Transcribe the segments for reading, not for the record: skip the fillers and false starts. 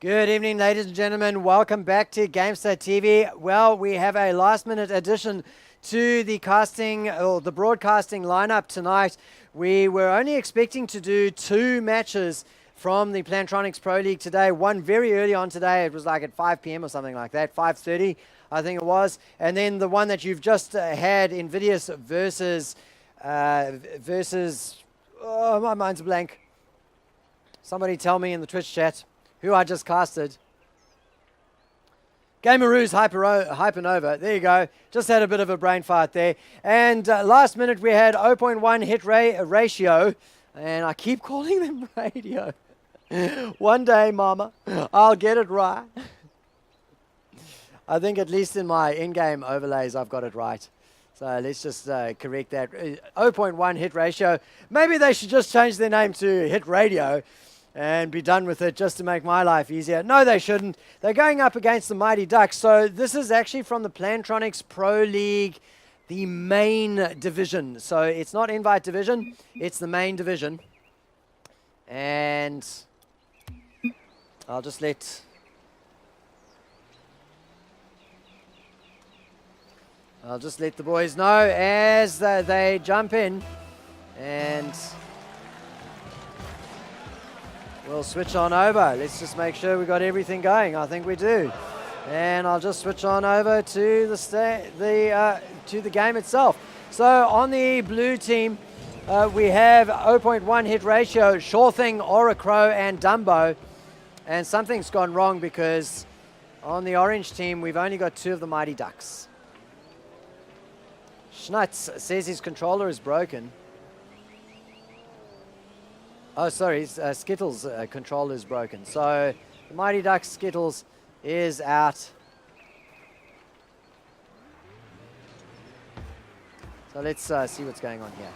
Good evening, ladies and gentlemen. Welcome back to GameStar TV. Well, we have a last-minute addition to the broadcasting lineup tonight. We were only expecting to do 2 matches from the Plantronics Pro League today. One very early on today. It was like at 5 p.m. or something like that, 5:30, I think it was. And then the one that you've just had, Invidious versus oh, my mind's a blank. Somebody tell me in the Twitch chat who I just casted. Gameroo's Hypernova. There you go. Just had a bit of a brain fart there. And last minute we had 0.1 hit ratio. And I keep calling them radio. One day, mama, I'll get it right. I think at least in my in-game overlays I've got it right. So let's just correct that. 0.1 hit ratio. Maybe they should just change their name to Hit Radio and be done with it just to make my life easier. No, they shouldn't. They're going up against the Mighty Ducks. So this is actually from the Plantronics Pro League, the main division. So it's not Invite Division, it's the main division. And I'll just let the boys know as they jump in, and we'll switch on over. Let's just make sure we got everything going. I think we do. And I'll just switch on over to the game itself. So on the blue team, we have 0.1 hit ratio, Sure Thing, Auracrow, and Dumbo. And something's gone wrong because on the orange team, we've only got 2 of the Mighty Ducks. Schnutz says his controller is broken. Oh, sorry, Skittles' controller is broken. So the Mighty Ducks Skittles is out. So let's see what's going on here.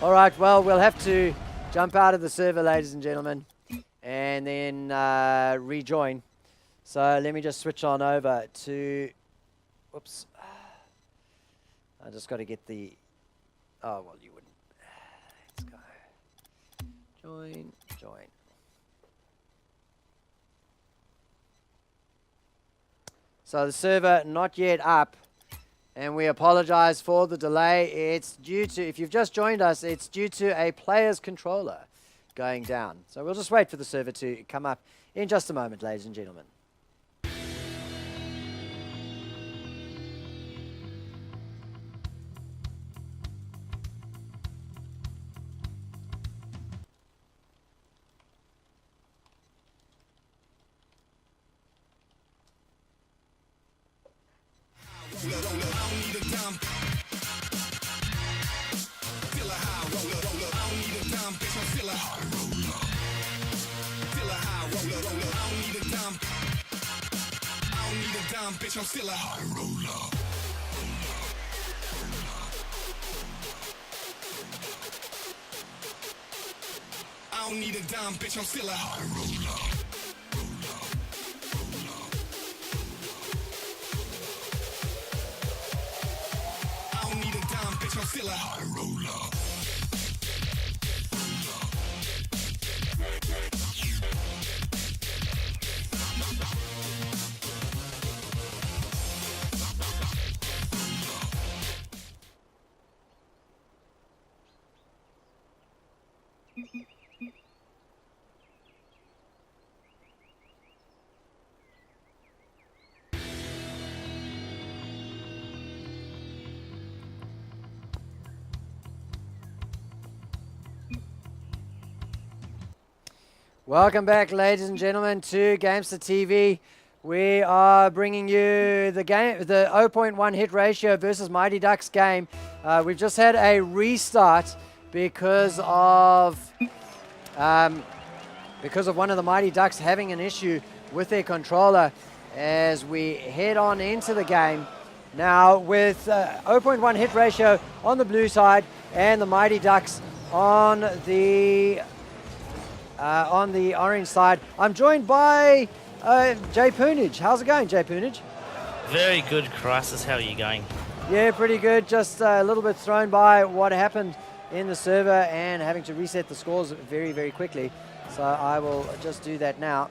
All right, well, we'll have to jump out of the server, ladies and gentlemen, and then rejoin. So let me just switch on over to, whoops. I just got to get the, oh, well, you wouldn't. Let's go. Join. So the server not yet up, and we apologize for the delay. It's due to, if you've just joined us, it's due to a player's controller going down. So we'll just wait for the server to come up in just a moment, ladies and gentlemen. Bitch, I'm still a high roller. I don't need a dime, bitch, I'm still a high roller. I don't need a dime, bitch, I'm still a high roller. Welcome back, ladies and gentlemen, to GameStar TV. We are bringing you the game, the 0.1 hit ratio versus Mighty Ducks game. We've just had a restart because of one of the Mighty Ducks having an issue with their controller as we head on into the game. Now with 0.1 hit ratio on the blue side and the Mighty Ducks on the orange side. I'm joined by Jay Poonage. How's it going, Jay Poonage? Very good, Crisis. How are you going? Yeah, pretty good. Just a little bit thrown by what happened in the server and having to reset the scores very, very quickly. So I will just do that now.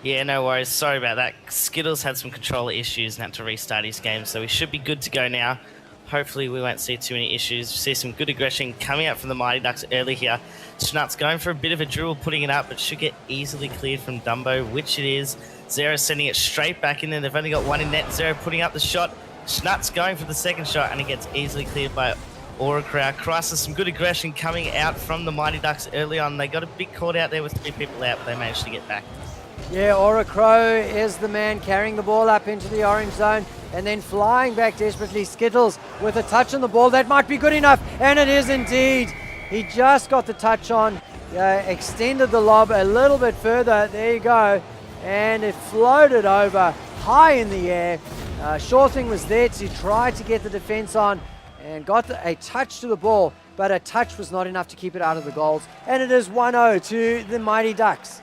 Yeah, no worries. Sorry about that. Skittles had some controller issues and had to restart his game, so we should be good to go now. Hopefully we won't see too many issues. We see some good aggression coming out from the Mighty Ducks early here. Schnutz going for a bit of a dribble, putting it up, but should get easily cleared from Dumbo, which it is. Zero sending it straight back in there. They've only got one in net. Zero putting up the shot. Schnutz going for the second shot, and it gets easily cleared by Auracrow. Crisis, some good aggression coming out from the Mighty Ducks early on. They got a big caught out there with 3 people out, but they managed to get back. Yeah, Auracrow is the man carrying the ball up into the orange zone and then flying back desperately. Skittles with a touch on the ball. That might be good enough, and it is indeed. He just got the touch on, extended the lob a little bit further. There you go. And it floated over high in the air. Shorting was there to try to get the defense on and got a touch to the ball, but a touch was not enough to keep it out of the goals. And it is 1-0 to the Mighty Ducks.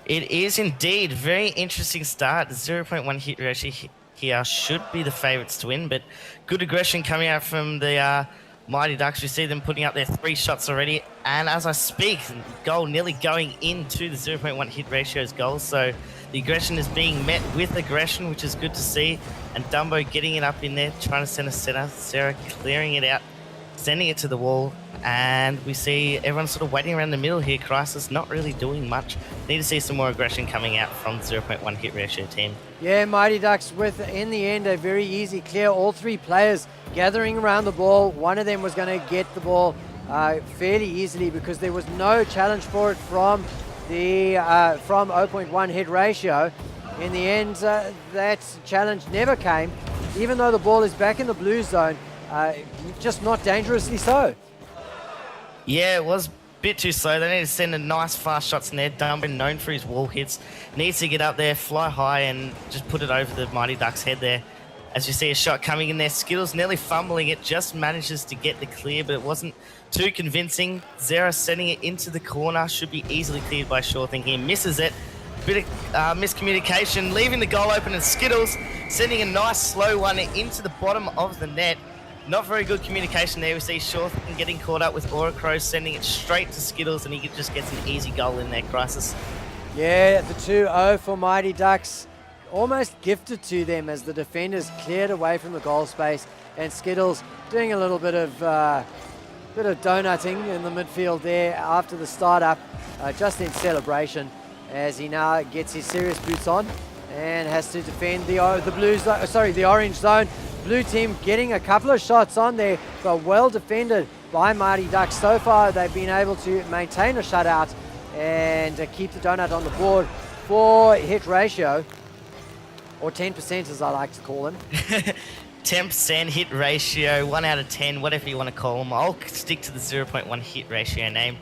It is indeed. Very interesting start. The 0.1 hit ratio here should be the favourites to win, but good aggression coming out from the Mighty Ducks. We see them putting up their 3 shots already, and as I speak, goal nearly going into the 0.1 hit ratio's goal, so the aggression is being met with aggression, which is good to see, and Dumbo getting it up in there, trying to send a center. Sarah clearing it out, sending it to the wall, and we see everyone sort of waiting around the middle here. Crisis not really doing much. Need to see some more aggression coming out from the 0.1 hit ratio team. Yeah, Mighty Ducks with, in the end, a very easy clear. All 3 players gathering around the ball. One of them was going to get the ball fairly easily because there was no challenge for it from the 0.1 hit ratio. In the end, that challenge never came, even though the ball is back in the blue zone, just not dangerously so. Yeah, it was a bit too slow. They need to send a nice fast shots in there. Dumbo, known for his wall hits, needs to get up there, fly high, and just put it over the Mighty Ducks' head there. As you see a shot coming in there, Skittles nearly fumbling it, just manages to get the clear, but it wasn't too convincing. Zera sending it into the corner, should be easily cleared by Shaw. He misses it. Bit of miscommunication, leaving the goal open, and Skittles sending a nice slow one into the bottom of the net. Not very good communication there. We see Shaw getting caught up with Auracrow, sending it straight to Skittles, and he just gets an easy goal in there. Crisis. Yeah, the 2-0 for Mighty Ducks. Almost gifted to them as the defenders cleared away from the goal space, and Skittles doing a little bit of donutting in the midfield there after the start-up, just in celebration, as he now gets his serious boots on and has to defend the orange zone. Blue team getting a couple of shots on there, but well defended by Mighty Ducks. So far, they've been able to maintain a shutout and keep the donut on the board for hit ratio, or 10% as I like to call them. 10% hit ratio, 1 out of 10, whatever you want to call them. I'll stick to the 0.1 hit ratio name.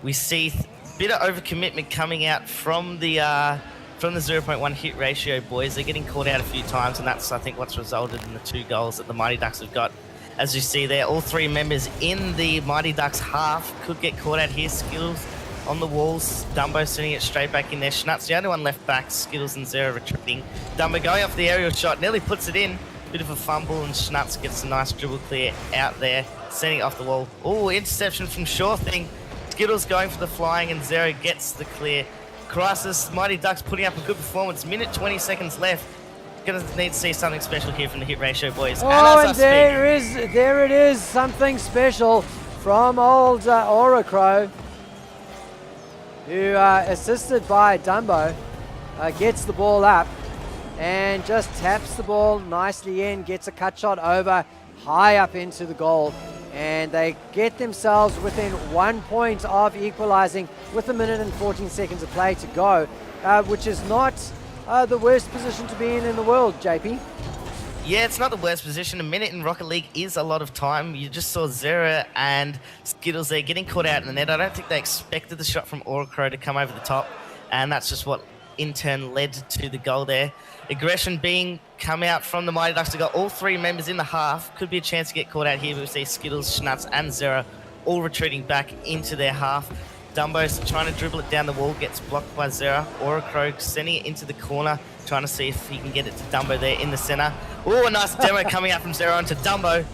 We see a bit of overcommitment coming out from the 0.1 hit ratio boys. They're getting caught out a few times, and that's, I think, what's resulted in the 2 goals that the Mighty Ducks have got. As you see there, all 3 members in the Mighty Ducks half could get caught out here. Skittles on the walls, Dumbo sending it straight back in there. Schnutz, the only one left back, Skittles and Zero retreating. Dumbo going off the aerial shot, nearly puts it in. Bit of a fumble, and Schnutz gets a nice dribble clear out there, sending it off the wall. Oh, interception from Shaw thing. Skittles going for the flying, and Zero gets the clear. Crisis, Mighty Ducks putting up a good performance. Minute 20 seconds left. Gonna need to see something special here from the hit ratio boys. And there it is, something special from old Auracrow, who assisted by Dumbo, gets the ball up and just taps the ball nicely in, gets a cut shot over, high up into the goal. And they get themselves within 1 point of equalizing with 1 minute and 14 seconds of play to go, which is not the worst position to be in the world, JP. Yeah, it's not the worst position. A minute in Rocket League is a lot of time. You just saw Zera and Skittles there getting caught out in the net. I don't think they expected the shot from Auracrow to come over the top, and that's just what in turn led to the goal there. Aggression being come out from the Mighty Ducks. They got all 3 members in the half. Could be a chance to get caught out here, but we see Skittles, Schnutz and Zera all retreating back into their half. Dumbo's trying to dribble it down the wall, gets blocked by Zera. Auracrow sending it into the corner, trying to see if he can get it to Dumbo there in the center. Oh, a nice demo coming out from Zera onto Dumbo.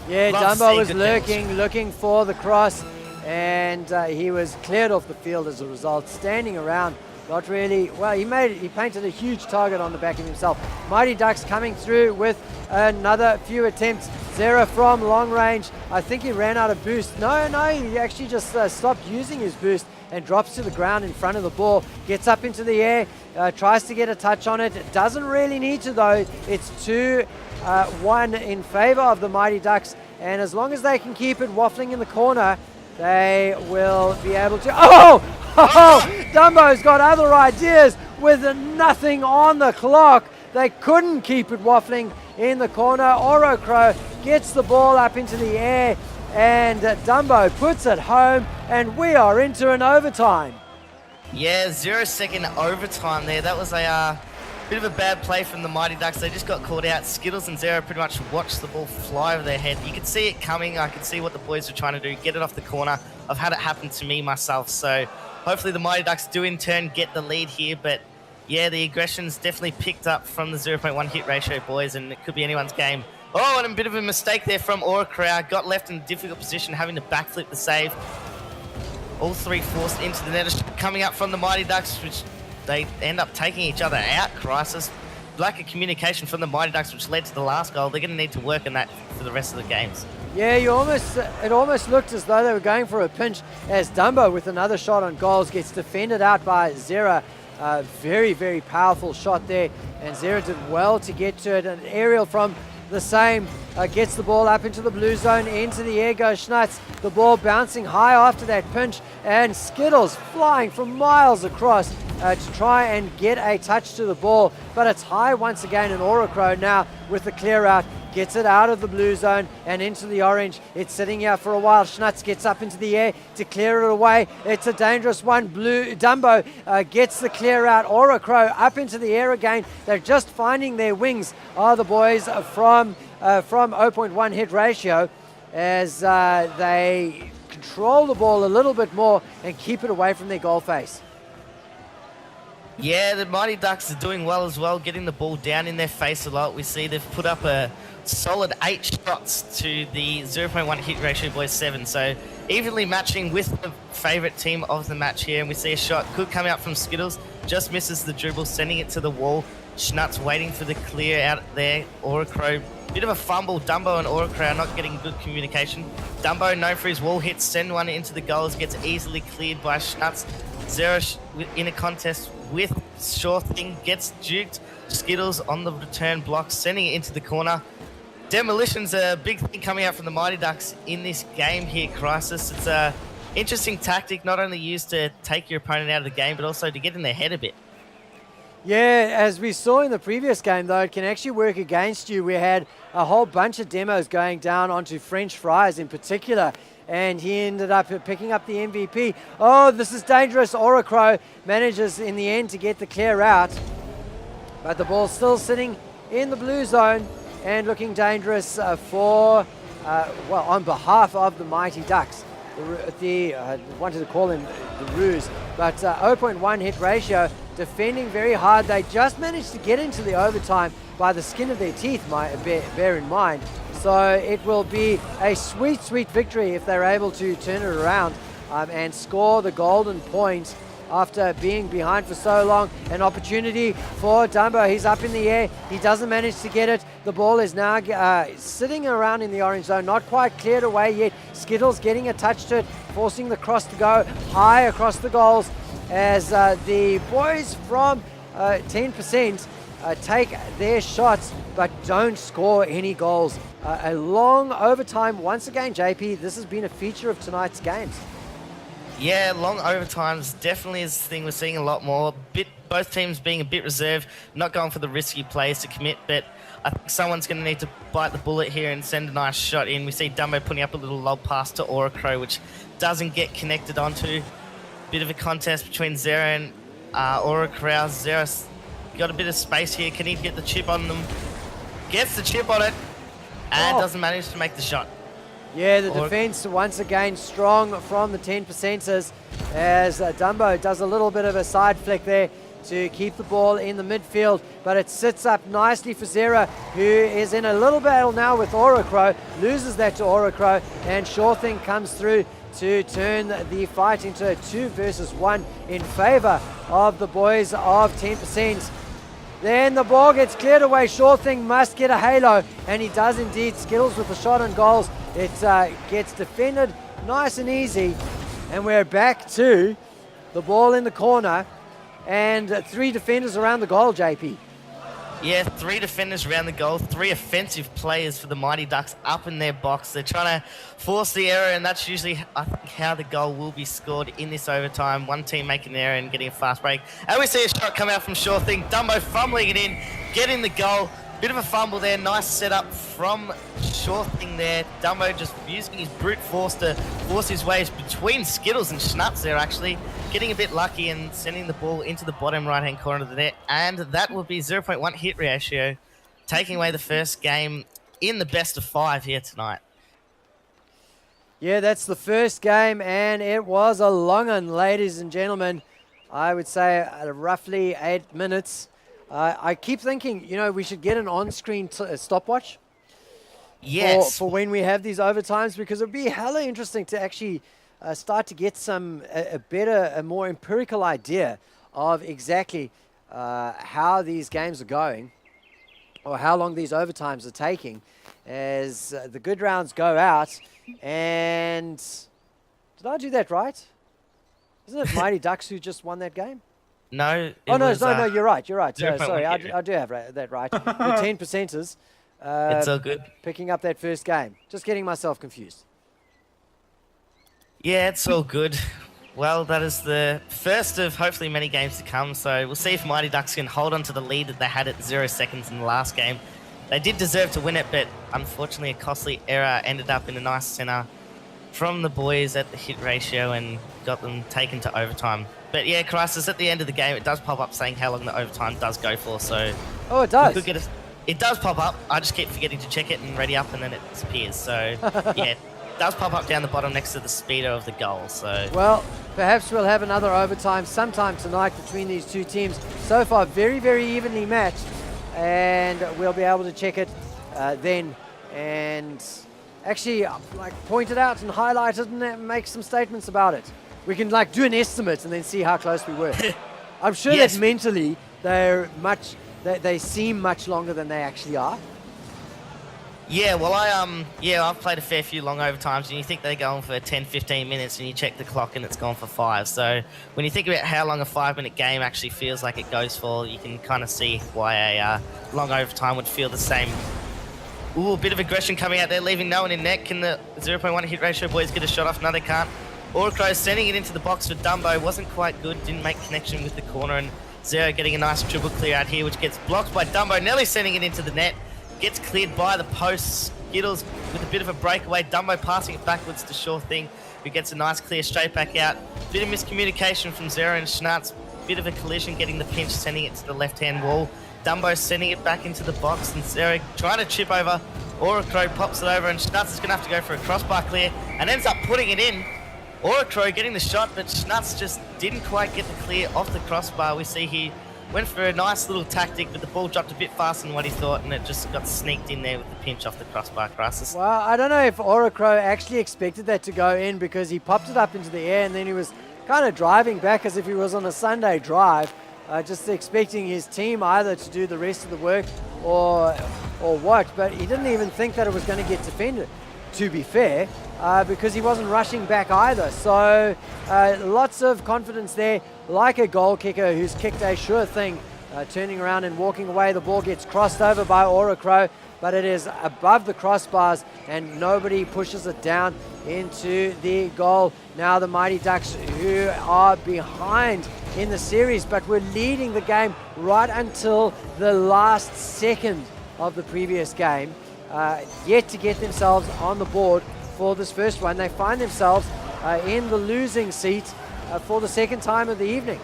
Yeah, Love Dumbo seeing was good looking for the cross, and he was cleared off the field as a result, standing around. Not really, well, he painted a huge target on the back of himself. Mighty Ducks coming through with another few attempts. Zera from long range. I think he ran out of boost. No, he actually just stopped using his boost and drops to the ground in front of the ball. Gets up into the air, tries to get a touch on it. Doesn't really need to though. It's 2-1 in favor of the Mighty Ducks. And as long as they can keep it waffling in the corner, they will be able to... Oh! Dumbo's got other ideas with nothing on the clock. They couldn't keep it waffling in the corner. Auracrow gets the ball up into the air and Dumbo puts it home, and we are into an overtime. Yeah, 0-second overtime there. That was a bit of a bad play from the Mighty Ducks. They just got caught out. Skittles and Zera pretty much watched the ball fly over their head. You could see it coming. I could see what the boys were trying to do, get it off the corner. I've had it happen to me myself, so hopefully the Mighty Ducks do in turn get the lead here. But yeah, the aggression's definitely picked up from the 0.1 hit ratio, boys, and it could be anyone's game. Oh, and a bit of a mistake there from Auracrow. Got left in a difficult position, having to backflip the save. All three forced into the net. Coming up from the Mighty Ducks, which they end up taking each other out. Crisis. Lack of communication from the Mighty Ducks, which led to the last goal. They're going to need to work on that for the rest of the games. Yeah, it almost looked as though they were going for a pinch as Dumbo with another shot on goals gets defended out by Zera. Very, very powerful shot there, and Zera did well to get to it. An aerial from the same gets the ball up into the blue zone. Into the air goes Schnutz. The ball bouncing high after that pinch, and Skittles flying from miles across to try and get a touch to the ball, but it's high once again, and Auracrow now with the clear out gets it out of the blue zone and into the orange. It's sitting here for a while. Schnutz gets up into the air to clear it away. It's a dangerous one. Dumbo gets the clear out. Auracrow up into the air again. They're just finding their wings, are the boys from 0.1 hit ratio, as they control the ball a little bit more and keep it away from their goal face. Yeah, the Mighty Ducks are doing well as well, getting the ball down in their face a lot. We see they've put up a solid 8 shots to the 0.1 hit ratio boys 7. So evenly matching with the favourite team of the match here. And we see a shot could come out from Skittles, just misses the dribble, sending it to the wall. Schnutz waiting for the clear out there. Auracrow, bit of a fumble. Dumbo and Auracrow not getting good communication. Dumbo, known for his wall hits, send one into the goals, gets easily cleared by Schnutz. Zera in a contest with Sure Thing, gets duked. Skittles on the return block, sending it into the corner. Demolition's a big thing coming out from the Mighty Ducks in this game here, Crisis. It's a interesting tactic, not only used to take your opponent out of the game, but also to get in their head a bit. Yeah, as we saw in the previous game, though, it can actually work against you. We had a whole bunch of demos going down onto French Fries in particular, and he ended up picking up the MVP. Oh, this is dangerous. Auracrow manages in the end to get the clear out, but the ball's still sitting in the blue zone and looking dangerous on behalf of the Mighty Ducks. I wanted to call him the Ruse, but 0.1 hit ratio, defending very hard. They just managed to get into the overtime by the skin of their teeth, bear in mind. So it will be a sweet, sweet victory if they're able to turn it around and score the golden point after being behind for so long. An opportunity for Dumbo. He's up in the air. He doesn't manage to get it. The ball is now sitting around in the orange zone, not quite cleared away yet. Skittles getting a touch to it, forcing the cross to go high across the goals as the boys from 10% take their shots but don't score any goals. A long overtime once again, JP. This has been a feature of tonight's games. Yeah, long overtimes definitely is the thing we're seeing a lot more. Both teams being a bit reserved, not going for the risky plays to commit, but I think someone's going to need to bite the bullet here and send a nice shot in. We see Dumbo putting up a little lob pass to Auracrow, which doesn't get connected onto. Bit of a contest between Zera and Auracrow. Zera's got a bit of space here. Can he get the chip on them? Gets the chip on it and doesn't manage to make the shot. Yeah, the defense once again strong from the 10%ers as Dumbo does a little bit of a side flick there to keep the ball in the midfield, but it sits up nicely for Zera, who is in a little battle now with Auracrow, loses that to Auracrow, and Sure Thing comes through to turn the fight into a 2 versus 1 in favor of the boys of 10%. Then the ball gets cleared away. Sure Thing must get a halo, and he does indeed. Skittles with the shot on goals. It gets defended nice and easy, and we're back to the ball in the corner and 3 defenders around the goal, JP. Yeah, 3 defenders around the goal, 3 offensive players for the Mighty Ducks up in their box. They're trying to force the error, and that's usually, I think, how the goal will be scored in this overtime. One team making an error and getting a fast break. And we see a shot come out from Sure Thing. Dumbo fumbling it in, getting the goal. Bit of a fumble there. Nice setup from Sure Thing there. Dumbo just using his brute force to force his ways between Skittles and Schnutz there, actually. Getting a bit lucky and sending the ball into the bottom right-hand corner of the net. And that will be 0.1 hit ratio, taking away the first game in the best of 5 here tonight. Yeah, that's the first game, and it was a long one, ladies and gentlemen. I would say roughly 8 minutes. I keep thinking, you know, we should get an on-screen stopwatch. Yes. For when we have these overtimes, because it would be hella interesting to actually start to get a more empirical idea of exactly how these games are going, or how long these overtimes are taking, as the good rounds go out. And did I do that right? Isn't it Mighty Ducks who just won that game? No. No, you're right. Sorry, I do have that right. The 10%ers. It's all good. Picking up that first game. Just getting myself confused. Yeah, it's all good. Well, that is the first of hopefully many games to come, so we'll see if Mighty Ducks can hold on to the lead that they had at 0 seconds in the last game. They did deserve to win it, but unfortunately a costly error ended up in a nice center from the boys at the hit ratio and got them taken to overtime. But yeah, Crisis, at the end of the game, it does pop up saying how long the overtime does go for, so... Oh, it does? It does pop up. I just keep forgetting to check it and ready up, and then it disappears. So, yeah, it does pop up down the bottom next to the speedo of the goal, so... Well, perhaps we'll have another overtime sometime tonight between these two teams. So far, very, very evenly matched, and we'll be able to check it then. And actually, point it out and highlight it and make some statements about it. We can do an estimate and then see how close we were. I'm sure that mentally they seem much longer than they actually are. Yeah, well, I've played a fair few long overtimes, and you think they're going for 10, 15 minutes, and you check the clock and it's gone for 5. So when you think about how long a 5-minute game actually feels like it goes for, you can kind of see why a long overtime would feel the same. Ooh, a bit of aggression coming out there, leaving no one in net. Can the 0.1 hit ratio boys get a shot off? No, they can't. Auracrow sending it into the box for Dumbo. Wasn't quite good, didn't make connection with the corner, and Zero getting a nice dribble clear out here, which gets blocked by Dumbo. Nelly sending it into the net. Gets cleared by the posts. Skittles with a bit of a breakaway. Dumbo passing it backwards to Sure Thing, who gets a nice clear straight back out. Bit of miscommunication from Zero and Schnutz. Bit of a collision, getting the pinch, sending it to the left-hand wall. Dumbo sending it back into the box, and Zero trying to chip over. Auracrow pops it over, and Schnutz is going to have to go for a crossbar clear, and ends up putting it in. Auracrow getting the shot, but Schnutz just didn't quite get the clear off the crossbar. We see he went for a nice little tactic, but the ball dropped a bit faster than what he thought, and it just got sneaked in there with the pinch off the crossbar. Crisis. Well, I don't know if Auracrow actually expected that to go in, because he popped it up into the air and then he was kind of driving back as if he was on a Sunday drive, just expecting his team either to do the rest of the work or what, but he didn't even think that it was going to get defended, to be fair, because he wasn't rushing back either. So lots of confidence there, like a goal kicker who's kicked a sure thing, turning around and walking away. The ball gets crossed over by Auracrow, but it is above the crossbars and nobody pushes it down into the goal. Now the Mighty Ducks, who are behind in the series, but we're leading the game right until the last second of the previous game, yet to get themselves on the board for this first one. They find themselves in the losing seat for the second time of the evening.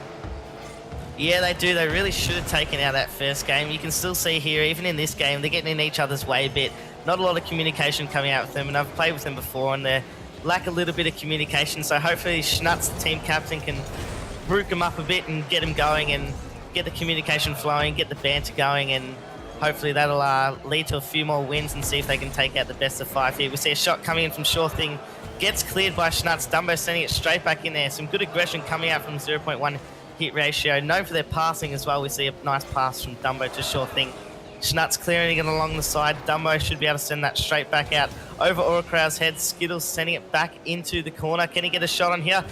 Yeah, they do. They really should have taken out that first game. You can still see here, even in this game, they're getting in each other's way a bit. not a lot of communication coming out with them, and I've played with them before, and they lack a little bit of communication. So hopefully Schnutz, the team captain, can root them up a bit and get them going and get the communication flowing, get the banter going, and hopefully that'll lead to a few more wins and see if they can take out the best of 5 here. We see a shot coming in from Sure Thing, gets cleared by Schnutz. Dumbo sending it straight back in there. Some good aggression coming out from 0.1 hit ratio. Known for their passing as well. We see a nice pass from Dumbo to Sure Thing. Schnutz clearing it along the side. Dumbo should be able to send that straight back out over Auracrow's head. Skittles sending it back into the corner. Can he get a shot on here?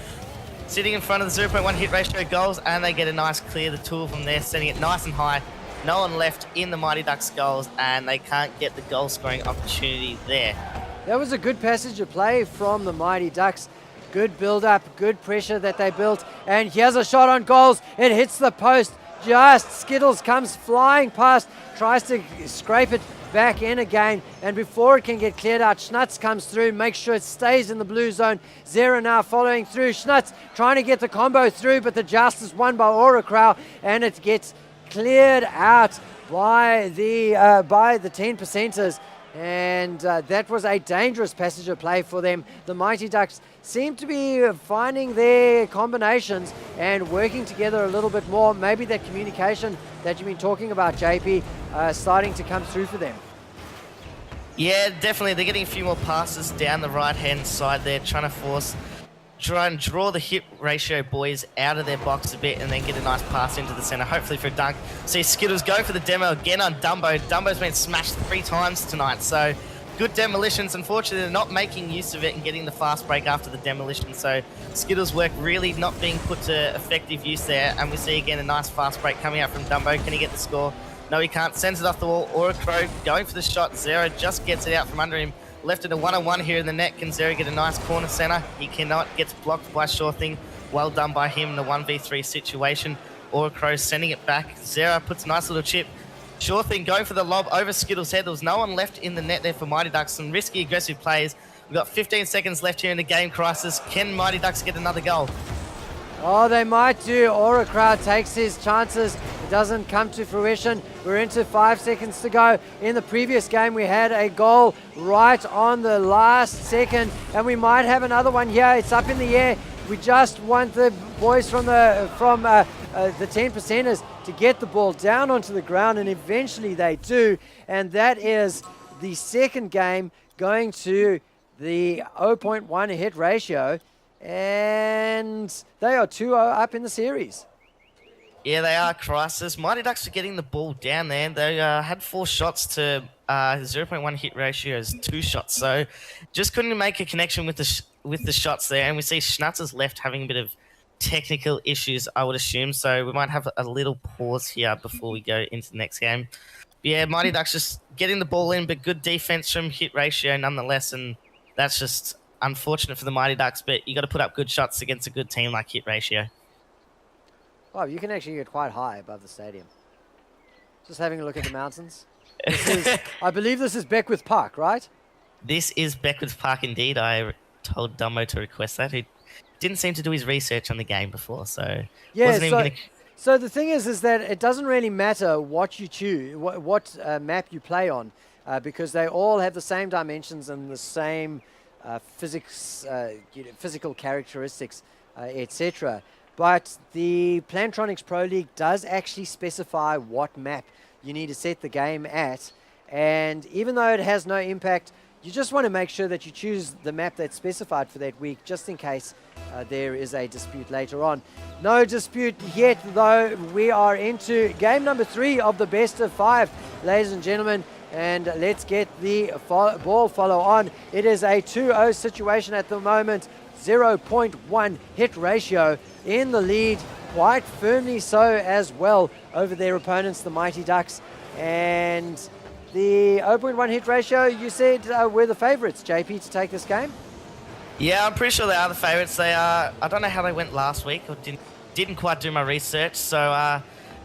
Sitting in front of the 0.1 hit ratio goals, and they get a nice clear. The two of them there, sending it nice and high. No one left in the Mighty Ducks goals, and they can't get the goal scoring opportunity there. That was a good passage of play from the Mighty Ducks. Good build-up, good pressure that they built. And here's a shot on goals. It hits the post. Just Skittles comes flying past, tries to scrape it back in again, and before it can get cleared out, Schnutz comes through, makes sure it stays in the blue zone. Zero now following through. Schnutz trying to get the combo through, but the just is won by Auracrow, and it gets cleared out by the 10%ers. And that was a dangerous passage of play for them. The Mighty Ducks seem to be finding their combinations and working together a little bit more. Maybe that communication that you've been talking about, JP, starting to come through for them. Yeah, definitely. They're getting a few more passes down the right-hand side there, trying and draw the hit ratio boys out of their box a bit and then get a nice pass into the center, hopefully for a dunk. See Skittles go for the demo again on Dumbo. Dumbo's been smashed 3 times tonight, so good demolitions. Unfortunately, they're not making use of it and getting the fast break after the demolition, so Skittles' work really not being put to effective use there, and we see again a nice fast break coming out from Dumbo. Can he get the score? No, he can't. Sends it off the wall. Auracrow going for the shot. Zero just gets it out from under him. Left it a 1-on-1 here in the net. Can Zero get a nice corner center? He cannot. Gets blocked by Sure Thing. Well done by him in the 1v3 situation. Auracrow sending it back. Zero puts a nice little chip. Sure Thing going for the lob over Skittles' head. There was no one left in the net there for Mighty Ducks. Some risky, aggressive plays. We've got 15 seconds left here in the game crisis. Can Mighty Ducks get another goal? Oh, they might do. Auracrow takes his chances. It doesn't come to fruition. We're into 5 seconds to go. In the previous game, we had a goal right on the last second, and we might have another one here. It's up in the air. We just want the boys from the 10%ers to get the ball down onto the ground, and eventually they do. And that is the second game going to the 0.1 hit ratio. And they are 2-0 up in the series. Yeah, they are. Crisis. Mighty Ducks are getting the ball down there. They had 4 shots to 0.1 hit ratio is 2 shots. So just couldn't make a connection with the shots there. And we see Schnutz's left having a bit of technical issues, I would assume. So we might have a little pause here before we go into the next game. But yeah, Mighty Ducks just getting the ball in, but good defense from hit ratio nonetheless. And that's just unfortunate for the Mighty Ducks, but you got to put up good shots against a good team like hit ratio. Oh, you can actually get quite high above the stadium. Just having a look at the mountains. I believe this is Beckwith Park, right? This is Beckwith Park indeed. I told Dumbo to request that. He didn't seem to do his research on the game before, so yeah. Wasn't even gonna... So the thing is that it doesn't really matter what you choose, what map you play on, because they all have the same dimensions and the same physical characteristics, etc. But the Plantronics Pro League does actually specify what map you need to set the game at, and even though it has no impact, you just want to make sure that you choose the map that's specified for that week, just in case there is a dispute later on. No dispute yet, though. We are into game number 3 of the best of 5, ladies and gentlemen. And let's get the ball follow on. It is a 2-0 situation at the moment. 0.1 hit ratio in the lead, quite firmly so as well over their opponents, the Mighty Ducks. And the 0.1 hit ratio, you said were the favourites, JP, to take this game? Yeah, I'm pretty sure they are the favourites. They are. I don't know how they went last week, or didn't quite do my research. So,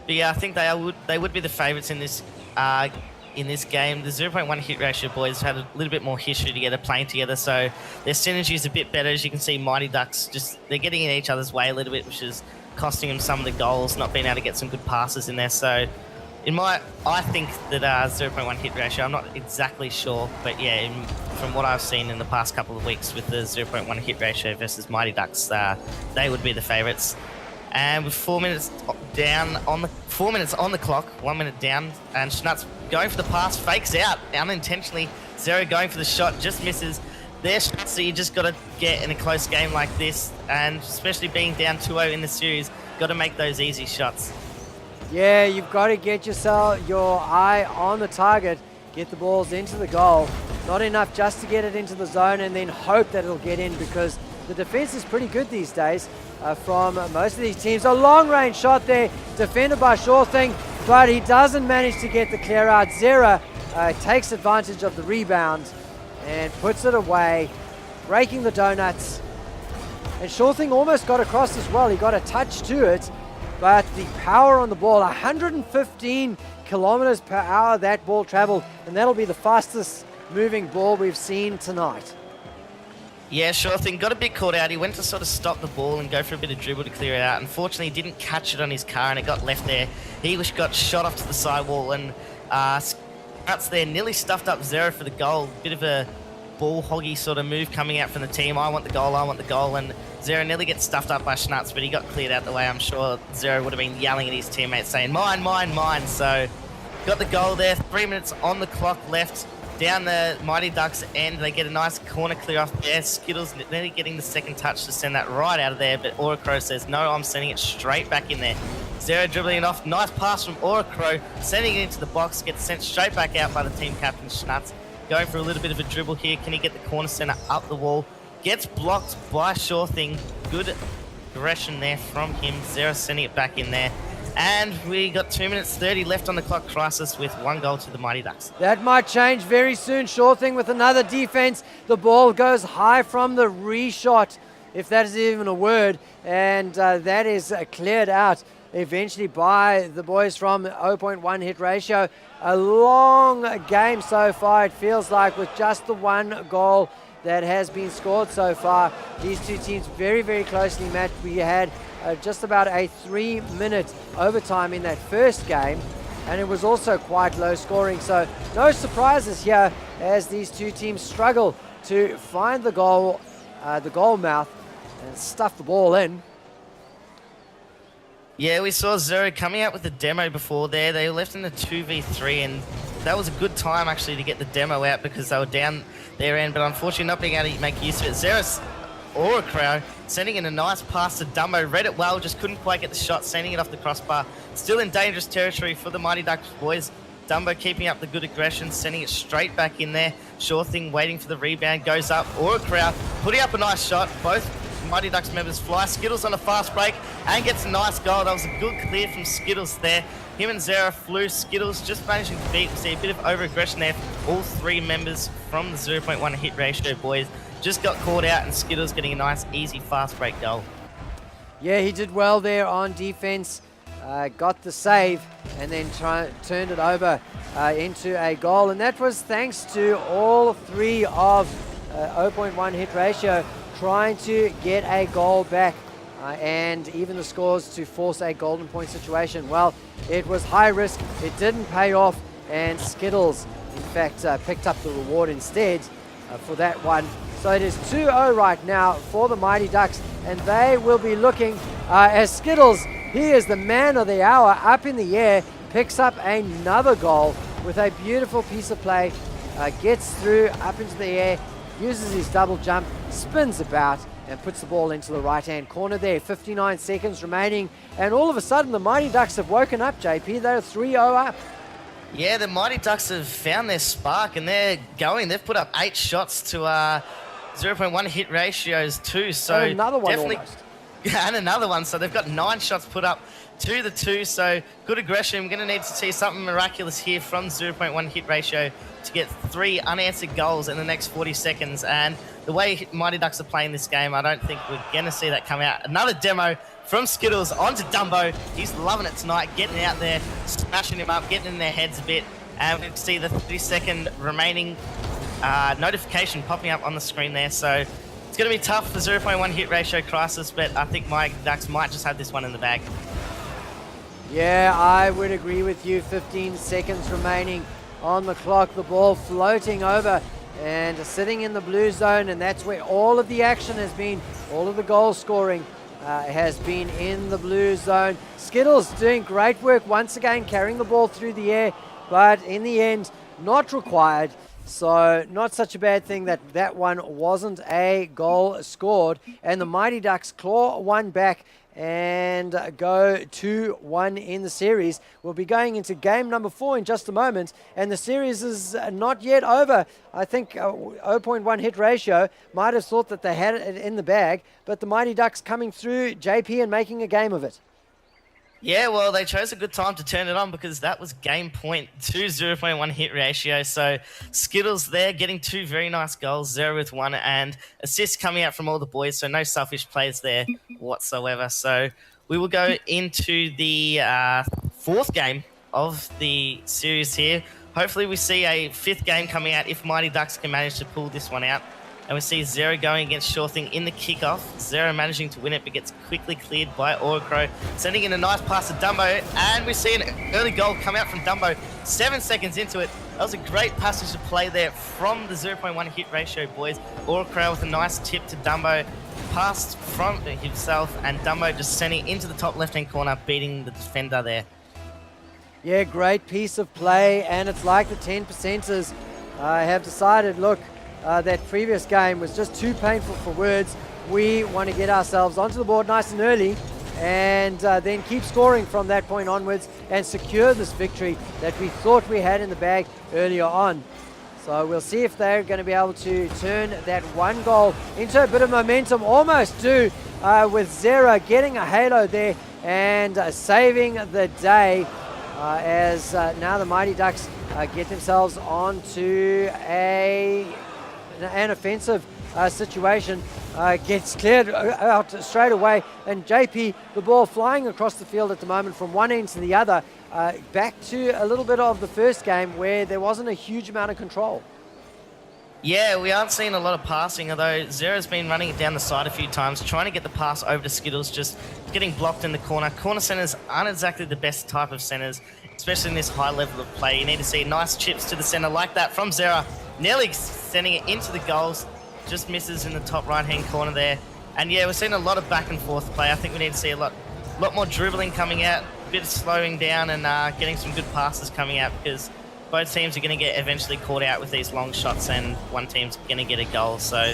but yeah, I think they would be the favourites in this game. The 0.1 hit ratio boys have had a little bit more history together, playing together, so their synergy is a bit better. As you can see, Mighty Ducks they're getting in each other's way a little bit, which is costing them some of the goals, not being able to get some good passes in there. So I think that 0.1 hit ratio, I'm not exactly sure, but yeah, from what I've seen in the past couple of weeks with the 0.1 hit ratio versus Mighty Ducks, they would be the favourites. And with 4 minutes down on the 4 minutes on the clock, 1 minute down, and Schnutz going for the pass, fakes out unintentionally. Zero going for the shot, just misses. There's shots that you just got to get in a close game like this, and especially being down 2-0 in the series, got to make those easy shots. Yeah, you've got to get your eye on the target, get the balls into the goal. Not enough just to get it into the zone and then hope that it'll get in, because the defense is pretty good these days from most of these teams. A long-range shot there, defended by Shorthing, but he doesn't manage to get the clear out. Zera takes advantage of the rebound and puts it away, breaking the donuts. And Shorthing almost got across as well. He got a touch to it, but the power on the ball, 115 kilometers per hour that ball traveled, and that'll be the fastest moving ball we've seen tonight. Yeah, sure thing. Got a bit caught out. He went to sort of stop the ball and go for a bit of dribble to clear it out. Unfortunately, he didn't catch it on his car and it got left there. He got shot off to the sidewall, and Scouts there nearly stuffed up Zero for the goal. Bit of a ball hoggy sort of move coming out from the team. I want the goal, and Zero nearly gets stuffed up by Schnutz, but he got cleared out the way. I'm sure Zero would have been yelling at his teammates saying, mine, mine, mine. So got the goal there. 3 minutes on the clock left. Down the Mighty Ducks end, they get a nice corner clear off there. Skittles nearly getting the second touch to send that right out of there, but Auracrow says, no, I'm sending it straight back in there. Zero dribbling it off. Nice pass from Auracrow, sending it into the box, gets sent straight back out by the team captain, Schnutz. Going for a little bit of a dribble here. Can he get the corner center up the wall? Gets blocked by Shorthing. Good aggression there from him. Zero sending it back in there. And we got 2 minutes 30 left on the clock. Crisis with 1 goal to the Mighty Ducks. That might change very soon. Shorthing with another defense. The ball goes high from the reshot, if that is even a word. And that is cleared out eventually by the boys from 0.1 hit ratio. A long game so far, it feels like, with just the 1 goal that has been scored so far. These two teams very, very closely matched. We had just about a 3-minute overtime in that first game, and it was also quite low scoring, so no surprises here as these two teams struggle to find the goal mouth and stuff the ball in. Yeah, we saw Zero coming out with the demo before there. They left in a 2v3, and that was a good time actually to get the demo out because they were down their end, but unfortunately not being able to make use of it. Zero's Auracrow sending in a nice pass to Dumbo. Read it well, just couldn't quite get the shot, sending it off the crossbar. Still in dangerous territory for the Mighty Ducks boys. Dumbo keeping up the good aggression, sending it straight back in there. Sure thing, waiting for the rebound, goes up. Auracrow putting up a nice shot. Both Mighty Ducks members fly. Skittles on a fast break and gets a nice goal. That was a good clear from Skittles there. Him and Zara flew. Skittles just managing to beat. See a bit of over-aggression there. All 3 members from the 0.1 hit ratio boys just got caught out, and Skittles getting a nice, easy, fast break goal. Yeah, he did well there on defense. Got the save and then turned it over into a goal. And that was thanks to all 3 of 0.1 hit ratio trying to get a goal back and even the scores to force a golden point situation. Well, it was high risk. It didn't pay off, and Skittles, in fact, picked up the reward instead for that one. So it is 2-0 right now for the Mighty Ducks, and they will be looking as Skittles, he is the man of the hour, up in the air, picks up another goal with a beautiful piece of play, gets through up into the air, uses his double jump, spins about, and puts the ball into the right-hand corner there. 59 seconds remaining, and all of a sudden the Mighty Ducks have woken up, JP. They're 3-0 up. Yeah, the Mighty Ducks have found their spark, and they're going. They've put up 8 shots to 0.1 hit ratios too. So and another one definitely, almost. and another one. So they've got 9 shots put up to the 2. So good aggression. We're going to need to see something miraculous here from 0.1 hit ratio to get 3 unanswered goals in the next 40 seconds. And the way Mighty Ducks are playing this game, I don't think we're going to see that come out. Another demo from Skittles onto Dumbo. He's loving it tonight, getting out there, smashing him up, getting in their heads a bit. And we can see the 30-second remaining notification popping up on the screen there. So it's going to be tough for 0.1 hit ratio Crisis, but I think Mighty Ducks might just have this one in the bag. Yeah, I would agree with you. 15 seconds remaining on the clock. The ball floating over and sitting in the blue zone, and that's where all of the action has been. All of the goal scoring has been in the blue zone. Skittles doing great work once again, carrying the ball through the air, but in the end, not required. So not such a bad thing that that one wasn't a goal scored. And the Mighty Ducks claw one back and go 2-1 in the series. We'll be going into game number 4 in just a moment, and the series is not yet over. I think 0.1 hit ratio might have thought that they had it in the bag, but the Mighty Ducks coming through, JP, and making a game of it. Yeah, well, they chose a good time to turn it on because that was game point 2, 0.1 hit ratio. So Skittles there getting 2 very nice goals, 0 with 1, and assists coming out from all the boys. So no selfish plays there whatsoever. So we will go into the 4th game of the series here. Hopefully we see a 5th game coming out if Mighty Ducks can manage to pull this one out. And we see Zero going against Sure Thing in the kickoff. Zero managing to win it, but gets quickly cleared by Auracrow, sending in a nice pass to Dumbo. And we see an early goal come out from Dumbo 7 seconds into it. That was a great passage of play there from the 0.1 hit ratio boys. Auracrow with a nice tip to Dumbo, passed from himself, and Dumbo just sending into the top left-hand corner, beating the defender there. Yeah, great piece of play, and it's like the 10%ers have decided, look, that previous game was just too painful for words. We want to get ourselves onto the board nice and early and then keep scoring from that point onwards and secure this victory that we thought we had in the bag earlier on. So we'll see if they're going to be able to turn that one goal into a bit of momentum. Almost do with Zera getting a halo there and saving the day as now the Mighty Ducks get themselves onto an offensive situation, gets cleared out straight away, and JP, the ball flying across the field at the moment from one end to the other, back to a little bit of the first game where there wasn't a huge amount of control. Yeah, we aren't seeing a lot of passing, although Zera's been running it down the side a few times, trying to get the pass over to Skittles, just getting blocked in the corner. Corner centers aren't exactly the best type of centers, especially in this high level of play. You need to see nice chips to the center like that from Zera, nearly sending it into the goals, just misses in the top right-hand corner there. And yeah, we're seeing a lot of back and forth play. I think we need to see a lot more dribbling coming out, a bit of slowing down, and getting some good passes coming out, because both teams are going to get eventually caught out with these long shots, and one team's going to get a goal. So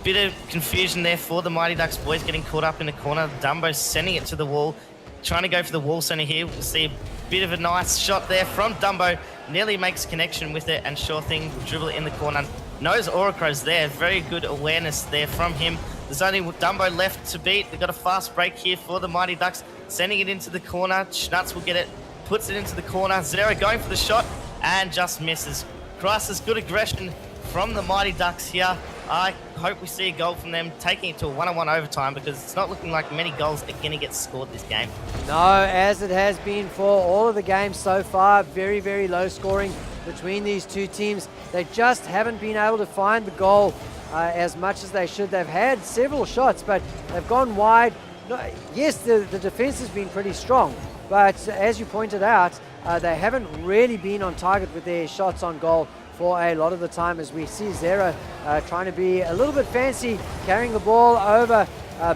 bit of confusion there for the Mighty Ducks boys, getting caught up in the corner. Dumbo sending it to the wall, trying to go for the wall center here. We'll see a bit of a nice shot there from Dumbo, nearly makes connection with it, and Sure Thing will dribble it in the corner. Knows Auracrow's there, very good awareness there from him. There's only Dumbo left to beat. They've got a fast break here for the Mighty Ducks, sending it into the corner. Schnutz will get it, puts it into the corner. Zero going for the shot and just misses. Crisis, good aggression from the Mighty Ducks here. I hope we see a goal from them, taking it to a 1-on-1 overtime, because it's not looking like many goals are going to get scored this game. No, as it has been for all of the games so far, very, very low scoring between these two teams. They just haven't been able to find the goal as much as they should. They've had several shots, but they've gone wide. No, yes, the defense has been pretty strong, but as you pointed out, they haven't really been on target with their shots on goal for a lot of the time, as we see Zera trying to be a little bit fancy, carrying the ball over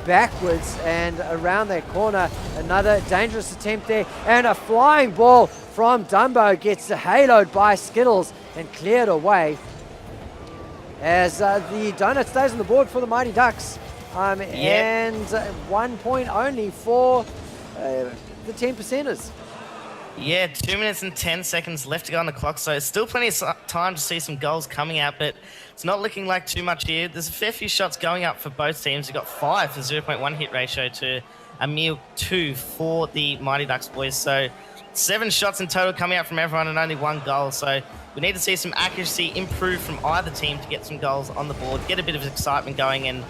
backwards and around that corner. Another dangerous attempt there, and a flying ball from Dumbo gets haloed by Skittles and cleared away as the donut stays on the board for the Mighty Ducks. And 1 point only for the 10%ers. Yeah, 2 minutes and 10 seconds left to go on the clock, so it's still plenty of time to see some goals coming out, but it's not looking like too much here. There's a fair few shots going up for both teams. We've got 5 for 0.1 hit ratio to a mere 2 for the Mighty Ducks boys, so 7 shots in total coming out from everyone and only 1 goal, so we need to see some accuracy improve from either team to get some goals on the board, get a bit of excitement going, and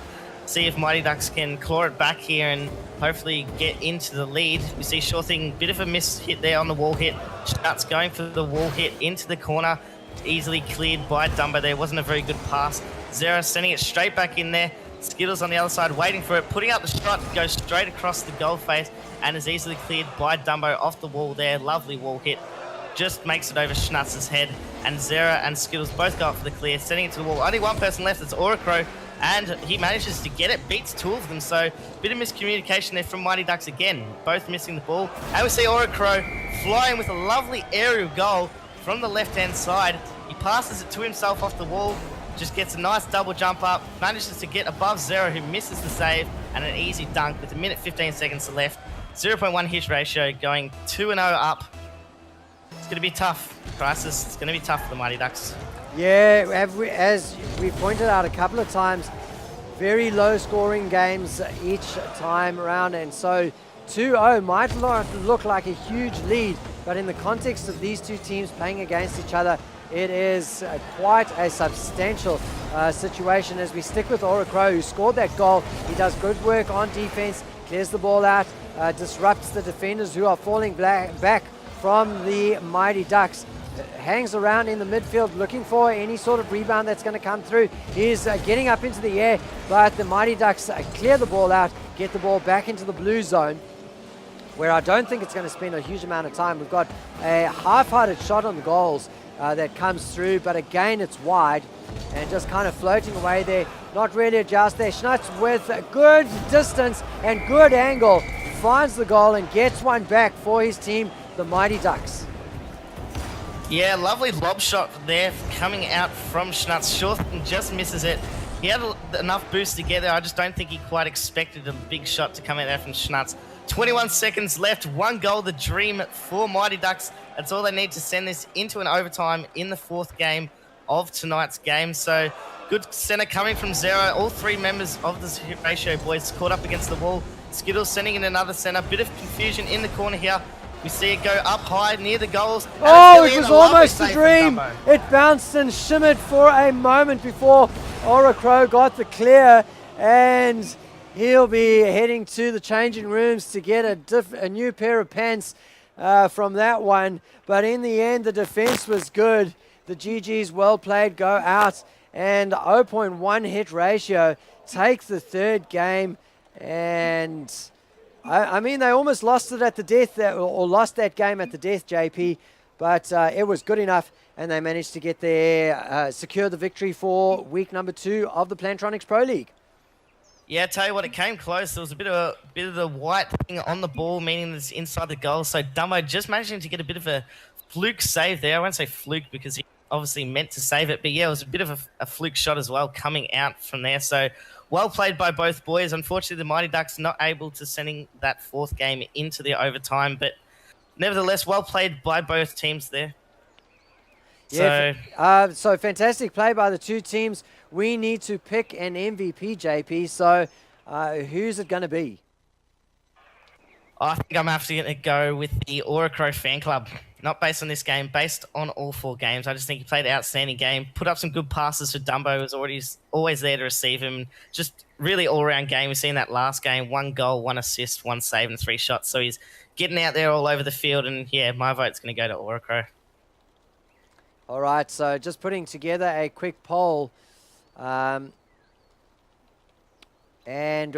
see if Mighty Ducks can claw it back here and hopefully get into the lead. We see Sure Thing, bit of a miss hit there on the wall hit. Starts going for the wall hit into the corner. Easily cleared by Dumbo there. Wasn't a very good pass. Zera sending it straight back in there. Skittles on the other side waiting for it, putting up the shot, goes straight across the goal face and is easily cleared by Dumbo off the wall there. Lovely wall hit. Just makes it over Schnutz's head, and Zera and Skittles both go up for the clear, sending it to the wall. Only one person left, it's Auracrow, and he manages to get it, beats two of them, so bit of miscommunication there from Mighty Ducks again, both missing the ball. And we see Auracrow flying with a lovely aerial goal from the left-hand side. He passes it to himself off the wall, just gets a nice double jump up, manages to get above Zera, who misses the save, and an easy dunk with 1:15 left. 0.1 hit ratio, going 2-0 up. It's going to be tough, Crisis. It's going to be tough for the Mighty Ducks. Yeah, as we pointed out a couple of times, very low scoring games each time around, and so 2-0 might not look like a huge lead, but in the context of these two teams playing against each other, it is quite a substantial situation. As we stick with Auracrow, who scored that goal, he does good work on defense, clears the ball out, disrupts the defenders who are falling back from the Mighty Ducks. Hangs around in the midfield looking for any sort of rebound that's going to come through. He's getting up into the air, but the Mighty Ducks clear the ball out, get the ball back into the blue zone, where I don't think it's going to spend a huge amount of time. We've got a half-hearted shot on the goals that comes through, but again it's wide and just kind of floating away there. Not really a joust there. Schnutz with a good distance and good angle finds the goal and gets one back for his team, the Mighty Ducks. Yeah, lovely lob shot there coming out from Schnutz. Shorten just misses it. He had enough boost to get there. I just don't think he quite expected a big shot to come out there from Schnutz. 21 seconds left, one goal, the dream for Mighty Ducks. That's all they need to send this into an overtime in the fourth game of tonight's game. So good center coming from Zero. All three members of the hit ratio boys caught up against the wall. Skittles sending in another center. Bit of confusion in the corner here. We see it go up high near the goals. Oh, it was almost a dream. It bounced and shimmered for a moment before Auracrow got the clear, and he'll be heading to the changing rooms to get a new pair of pants from that one. But in the end, the defense was good. The GGs, well played, go out, and 0.1 hit ratio takes the third game. And I mean, they almost lost it at the death, or lost that game at the death, JP, but it was good enough, and they managed to get there, secure the victory for week number 2 of the Plantronics Pro League. Yeah, I tell you what, it came close. There was a bit of the white thing on the ball, meaning it's inside the goal. So Dumbo just managing to get a bit of a fluke save there. I won't say fluke because he obviously meant to save it, but yeah, it was a bit of a fluke shot as well coming out from there. So well played by both boys. Unfortunately, the Mighty Ducks not able to sending that fourth game into the overtime, but nevertheless, well played by both teams there. Yeah, so fantastic play by the two teams. We need to pick an MVP, JP. So who's it going to be? I think I'm actually going to go with the Auracrow fan club. Not based on this game, based on all 4 games. I just think he played an outstanding game, put up some good passes for Dumbo, was always there to receive him. Just really all-around game. We've seen that last game, 1 goal, 1 assist, 1 save, and 3 shots. So he's getting out there all over the field, and yeah, my vote's going to go to Auracrow. All right, so just putting together a quick poll. And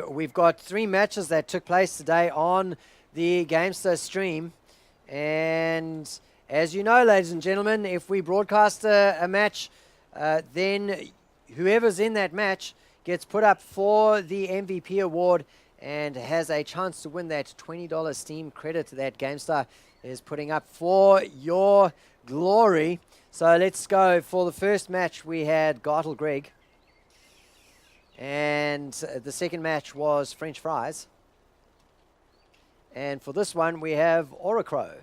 we've got 3 matches that took place today on the Gamester stream. And as you know, ladies and gentlemen, if we broadcast a match, then whoever's in that match gets put up for the MVP award and has a chance to win that $20 Steam credit that GameStar is putting up for your glory. So let's go for the first match. We had Gartle Greg. And the second match was French Fries. And for this one, we have Auracrow.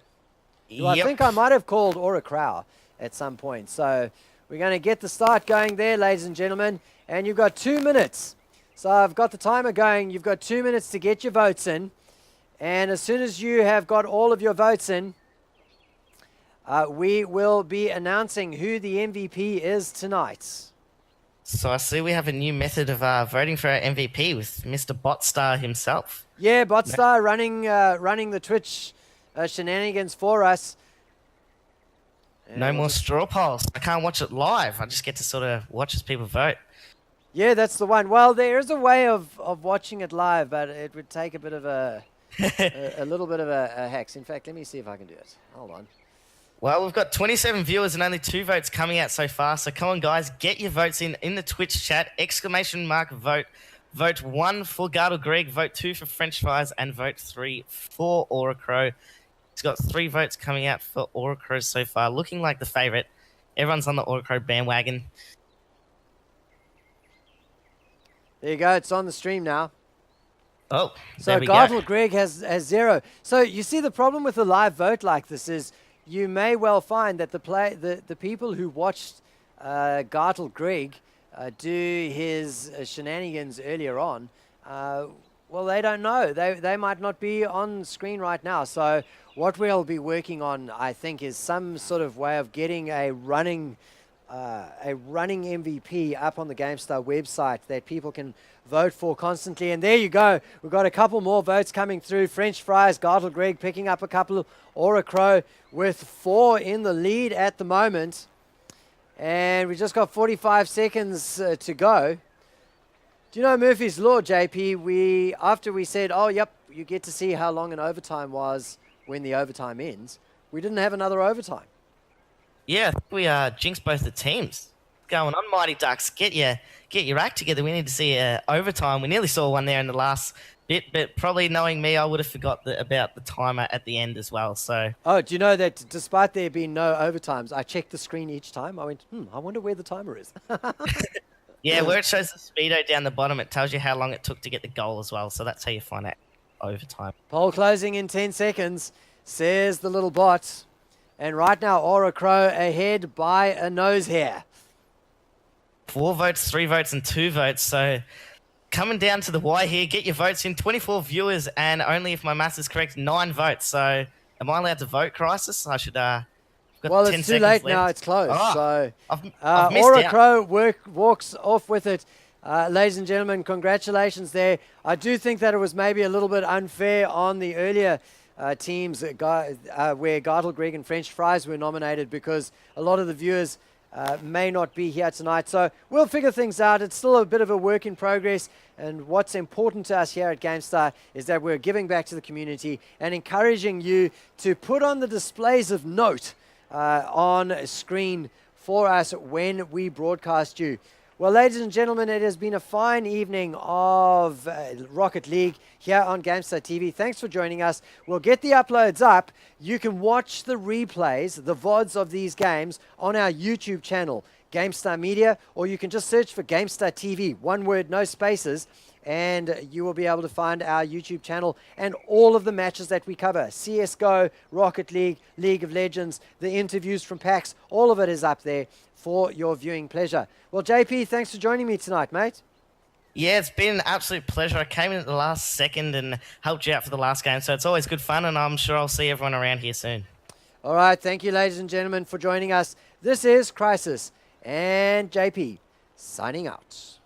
Yep. I think I might have called Auracrow at some point. So we're going to get the start going there, ladies and gentlemen. And you've got 2 minutes. So I've got the timer going. You've got 2 minutes to get your votes in. And as soon as you have got all of your votes in, we will be announcing who the MVP is tonight. So I see we have a new method of voting for our MVP with Mr. Botstar himself. Yeah, Botstar running the Twitch shenanigans for us. No more straw polls. I can't watch it live. I just get to sort of watch as people vote. Yeah, that's the one. Well, there is a way of watching it live, but it would take a bit of a little bit of a hex. In fact, let me see if I can do it. Hold on. Well, we've got 27 viewers and only 2 votes coming out so far. So come on, guys, get your votes in the Twitch chat. !vote. Vote 1 for Gardle Greg, vote 2 for French Fries, and vote 3 for Auracrow. He's got 3 votes coming out for Auracrow so far, looking like the favourite. Everyone's on the Auracrow bandwagon. There you go. It's on the stream now. Oh, So there we Gardle go. Greg has 0. So you see, the problem with a live vote like this is you may well find that the people who watched Gardle Greg do his shenanigans earlier on, well, they don't know. They might not be on screen right now. So what we'll be working on, I think, is some sort of way of getting a running MVP up on the GameStar website that people can vote for constantly. And there you go. We've got a couple more votes coming through. French Fries, Gardle Greg picking up a couple. Auracrow with 4 in the lead at the moment. And we just got 45 seconds to go. Do you know Murphy's Law, JP? After we said, oh, yep, you get to see how long an overtime was when the overtime ends, we didn't have another overtime. Yeah, we jinxed both the teams. Going on, Mighty Ducks. Get your act together. We need to see overtime. We nearly saw one there in the last bit, but probably knowing me, I would have forgot about the timer at the end as well. So. Oh, do you know that despite there being no overtimes, I checked the screen each time. I went, I wonder where the timer is. Yeah, where it shows the speedo down the bottom, it tells you how long it took to get the goal as well. So that's how you find out overtime. Poll closing in 10 seconds, says the little bot. And right now, Auracrow ahead by a nose hair. 4 votes, 3 votes, and 2 votes. So coming down to the wire here, get your votes in. 24 viewers and only, if my maths is correct, 9 votes. So am I allowed to vote, Crisis? I should... Well, it's too late now. It's closed. Oh, so I've missed out. Auracrow walks off with it. Ladies and gentlemen, congratulations there. I do think that it was maybe a little bit unfair on the earlier teams where Gardle Greg and French Fries were nominated, because a lot of the viewers may not be here tonight. So we'll figure things out. It's still a bit of a work in progress. And what's important to us here at GameStar is that we're giving back to the community and encouraging you to put on the displays of note on screen for us when we broadcast you. Well, ladies and gentlemen, it has been a fine evening of Rocket League here on GameStar TV. Thanks for joining us. We'll get the uploads up. You can watch the replays, the VODs of these games on our YouTube channel, GameStar Media, or you can just search for GameStar TV, one word, no spaces, and you will be able to find our YouTube channel and all of the matches that we cover. CSGO, Rocket League, League of Legends, the interviews from PAX, all of it is up there for your viewing pleasure. Well, JP, thanks for joining me tonight, mate. Yeah, it's been an absolute pleasure. I came in at the last second and helped you out for the last game, so it's always good fun, and I'm sure I'll see everyone around here soon. All right, thank you, ladies and gentlemen, for joining us. This is Crisis and JP signing out.